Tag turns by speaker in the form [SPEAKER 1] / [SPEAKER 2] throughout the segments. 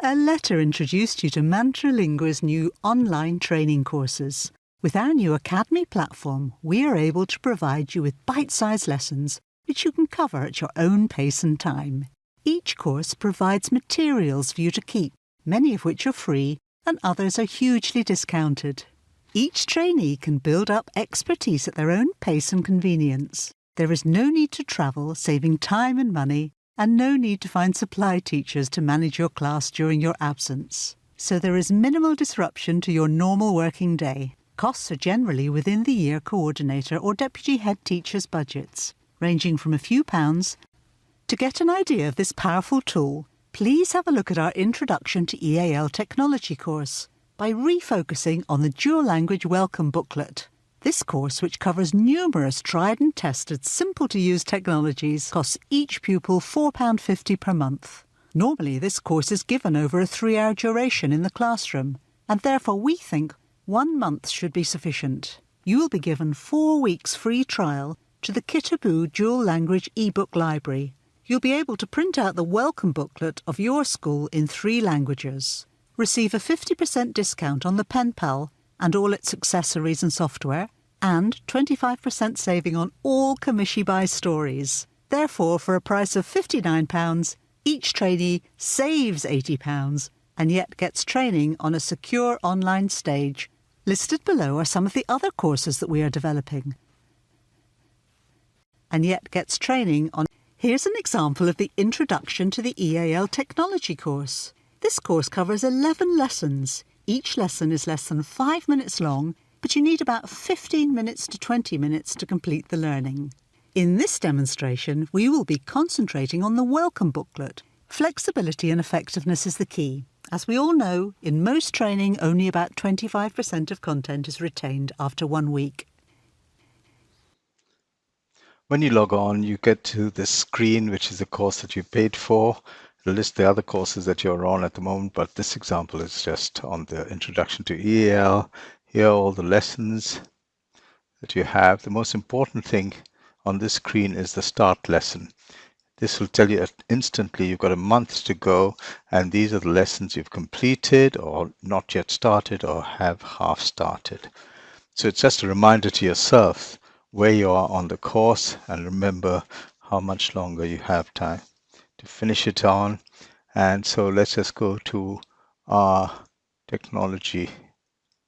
[SPEAKER 1] A letter introduced you to Mantralingua's new online training courses. With our new Acadmi platform, we are able to provide you with bite-sized lessons which you can cover at your own pace and time. Each course provides materials for you to keep, many of which are free and others are hugely discounted. Each trainee can build up expertise at their own pace and convenience. There is no need to travel, saving time and money, and no need to find supply teachers to manage your class during your absence. So there is minimal disruption to your normal working day. Costs are generally within the year coordinator or deputy head teacher's budgets, ranging from a few pounds. To get an idea of this powerful tool, please have a look at our Introduction to EAL Technology course by refocusing on the Dual Language Welcome booklet. This course, which covers numerous tried and tested, simple-to-use technologies, costs each pupil £4.50 per month. Normally, this course is given over a 3-hour duration in the classroom, and therefore we think 1 month should be sufficient. You will be given 4 weeks free trial to the Kitaboo Dual Language ebook library. You'll be able to print out the welcome booklet of your school in 3 languages. Receive a 50% discount on the Pen Pal and all its accessories and software, and 25% saving on all Kamishibai stories. Therefore, for a price of £59, each trainee saves £80 and yet gets training on a secure online stage. Listed below are some of the other courses that we are developing. And yet gets training on... Here's an example of the Introduction to the EAL Technology course. This course covers 11 lessons. Each lesson is less than 5 minutes long, but you need about 15 minutes to 20 minutes to complete the learning. In this demonstration, we will be concentrating on the welcome booklet. Flexibility and effectiveness is the key. As we all know, in most training, only about 25% of content is retained after 1 week.
[SPEAKER 2] When you log on, you get to this screen, which is the course that you paid for. It'll list the other courses that you're on at the moment, but this example is just on the Introduction to EAL. Here are all the lessons that you have. The most important thing on this screen is the start lesson. This will tell you instantly you've got a month to go, and these are the lessons you've completed or not yet started or have half started. So it's just a reminder to yourself where you are on the course, and remember how much longer you have time to finish it on. And so let's just go to our technology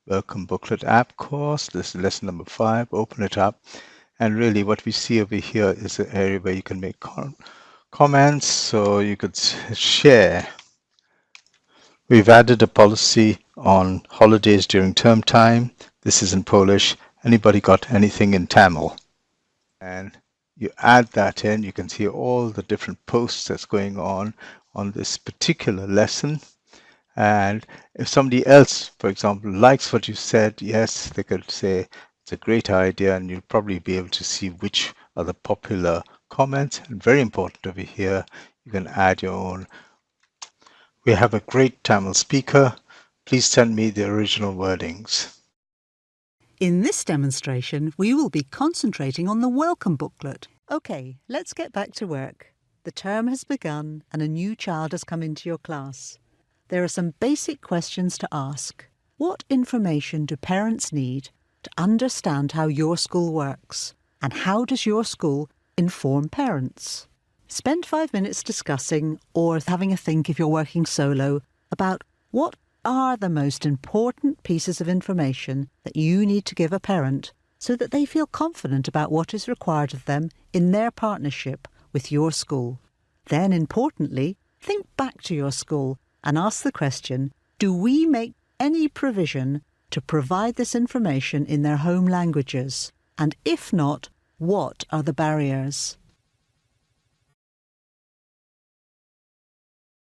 [SPEAKER 2] welcome booklet app course. This is lesson number 5. Open it up, and really what we see over here is an area where you can make comments, so you could share. We've added a policy on holidays during term time. This is in Polish. Anybody got anything in Tamil? And you add that in, you can see all the different posts that's going on this particular lesson. And if somebody else, for example, likes what you said, yes, they could say it's a great idea, and you'll probably be able to see which are the popular comments. And very important over here, you can add your own. We have a great Tamil speaker. Please send me the original wordings.
[SPEAKER 1] In this demonstration, we will be concentrating on the welcome booklet. OK, let's get back to work. The term has begun and a new child has come into your class. There are some basic questions to ask. What information do parents need to understand how your school works? And how does your school inform parents? Spend 5 minutes discussing, or having a think if you're working solo, about what are the most important pieces of information that you need to give a parent so that they feel confident about what is required of them in their partnership with your school. Then, importantly, think back to your school and ask the question, do we make any provision to provide this information in their home languages? And if not, what are the barriers?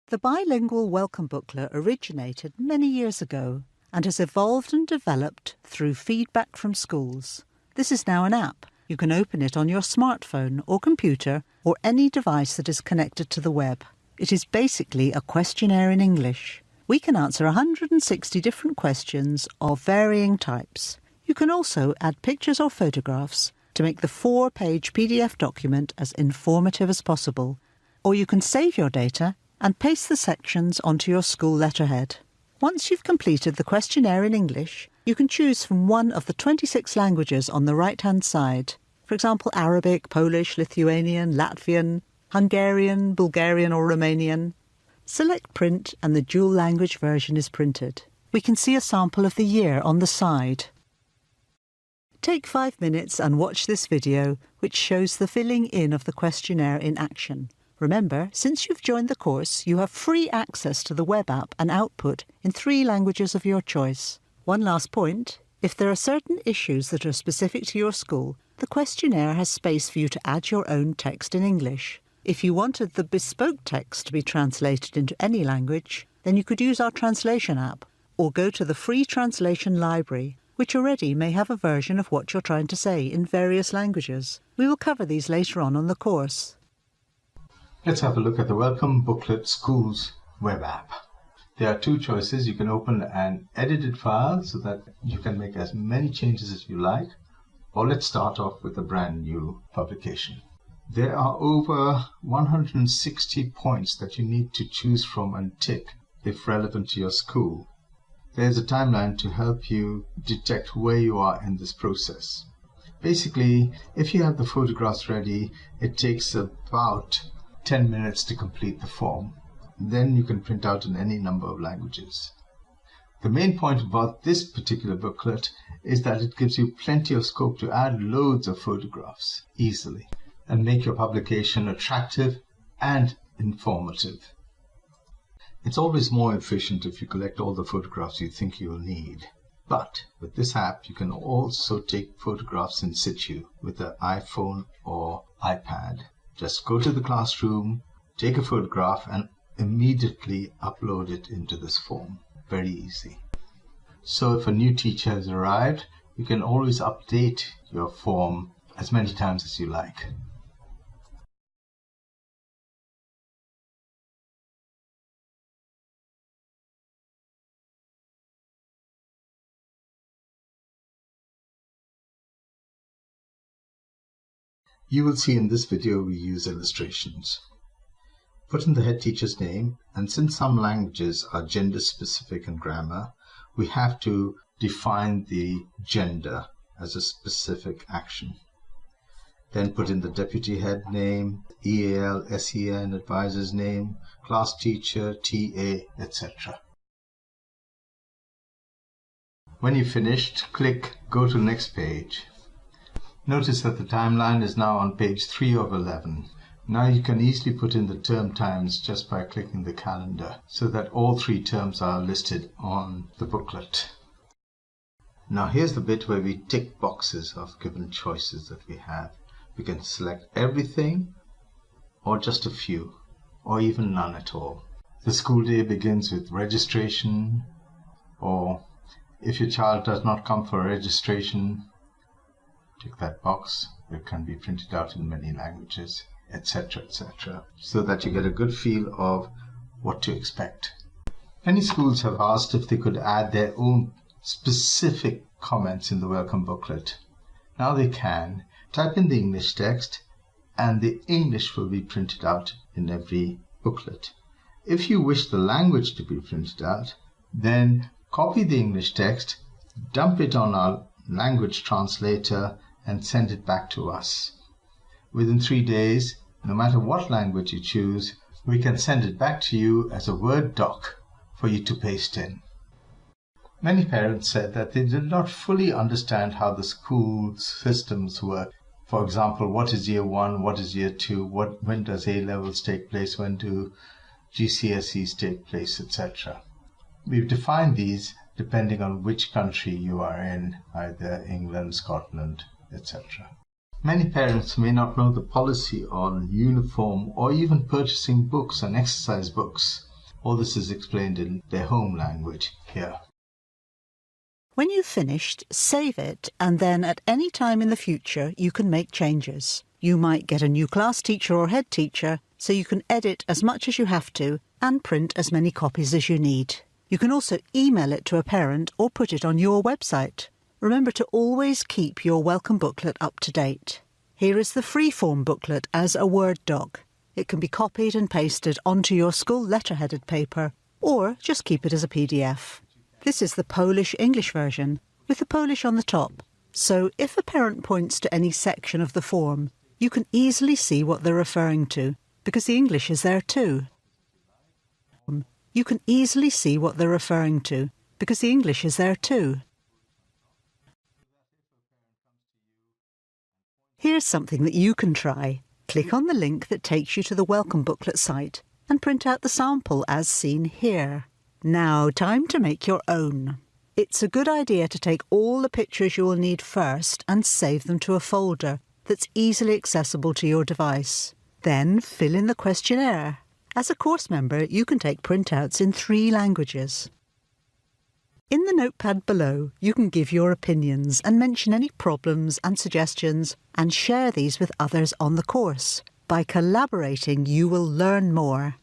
[SPEAKER 1] The bilingual welcome booklet originated many years ago and has evolved and developed through feedback from schools. This is now an app. You can open it on your smartphone or computer or any device that is connected to the web. It is basically a questionnaire in English. We can answer 160 different questions of varying types. You can also add pictures or photographs to make the 4-page PDF document as informative as possible. Or you can save your data and paste the sections onto your school letterhead. Once you've completed the questionnaire in English, you can choose from one of the 26 languages on the right-hand side. For example, Arabic, Polish, Lithuanian, Latvian, Hungarian, Bulgarian or Romanian. Select Print and the dual language version is printed. We can see a sample of the year on the side. Take 5 minutes and watch this video, which shows the filling in of the questionnaire in action. Remember, since you've joined the course, you have free access to the web app and output in 3 languages of your choice. One last point, if there are certain issues that are specific to your school, the questionnaire has space for you to add your own text in English. If you wanted the bespoke text to be translated into any language, then you could use our translation app or go to the free translation library, which already may have a version of what you're trying to say in various languages. We will cover these later on the course.
[SPEAKER 2] Let's have a look at the Welcome Booklet Schools web app. There are 2 choices. You can open an edited file so that you can make as many changes as you like, or let's start off with a brand new publication. There are over 160 points that you need to choose from and tick if relevant to your school. There's a timeline to help you detect where you are in this process. Basically, if you have the photographs ready, it takes about 10 minutes to complete the form. Then you can print out in any number of languages. The main point about this particular booklet is that it gives you plenty of scope to add loads of photographs easily and make your publication attractive and informative. It's always more efficient if you collect all the photographs you think you'll need. But with this app, you can also take photographs in situ with an iPhone or iPad. Just go to the classroom, take a photograph and immediately upload it into this form. Very easy. So if a new teacher has arrived, you can always update your form as many times as you like. You will see in this video we use illustrations. Put in the head teacher's name, and since some languages are gender specific in grammar, we have to define the gender as a specific action. Then put in the deputy head name, EAL, SEN, advisor's name, class teacher, TA, etc. When you've finished, click Go to Next Page. Notice that the timeline is now on page 3 of 11. Now you can easily put in the term times just by clicking the calendar so that all 3 terms are listed on the booklet. Now here's the bit where we tick boxes of given choices that we have. We can select everything or just a few or even none at all. The school day begins with registration, or if your child does not come for registration, tick that box. It can be printed out in many languages, etc., etc., so that you get a good feel of what to expect. Many schools have asked if they could add their own specific comments in the welcome booklet. Now they can. Type in the English text and the English will be printed out in every booklet. If you wish the language to be printed out, then copy the English text, dump it on our language translator and send it back to us. Within 3 days, no matter what language you choose, we can send it back to you as a Word doc for you to paste in. Many parents said that they did not fully understand how the school systems work. For example, what is year 1, what is year 2, when does A-levels take place, when do GCSEs take place, etc. We've defined these depending on which country you are in, either England, Scotland, etc. Many parents may not know the policy on uniform or even purchasing books and exercise books. All this is explained in their home language here.
[SPEAKER 1] When you've finished, save it, and then at any time in the future you can make changes. You might get a new class teacher or head teacher, so you can edit as much as you have to and print as many copies as you need. You can also email it to a parent or put it on your website. Remember to always keep your welcome booklet up to date. Here is the freeform booklet as a Word doc. It can be copied and pasted onto your school letterheaded paper, or just keep it as a PDF. This is the Polish-English version, with the Polish on the top. So if a parent points to any section of the form, you can easily see what they're referring to, because the English is there too. You can easily see what they're referring to, because the English is there too. Here's something that you can try. Click on the link that takes you to the Welcome Booklet site and print out the sample as seen here. Now, time to make your own. It's a good idea to take all the pictures you will need first and save them to a folder that's easily accessible to your device. Then fill in the questionnaire. As a course member, you can take printouts in 3 languages. In the notepad below, you can give your opinions and mention any problems and suggestions and share these with others on the course. By collaborating, you will learn more.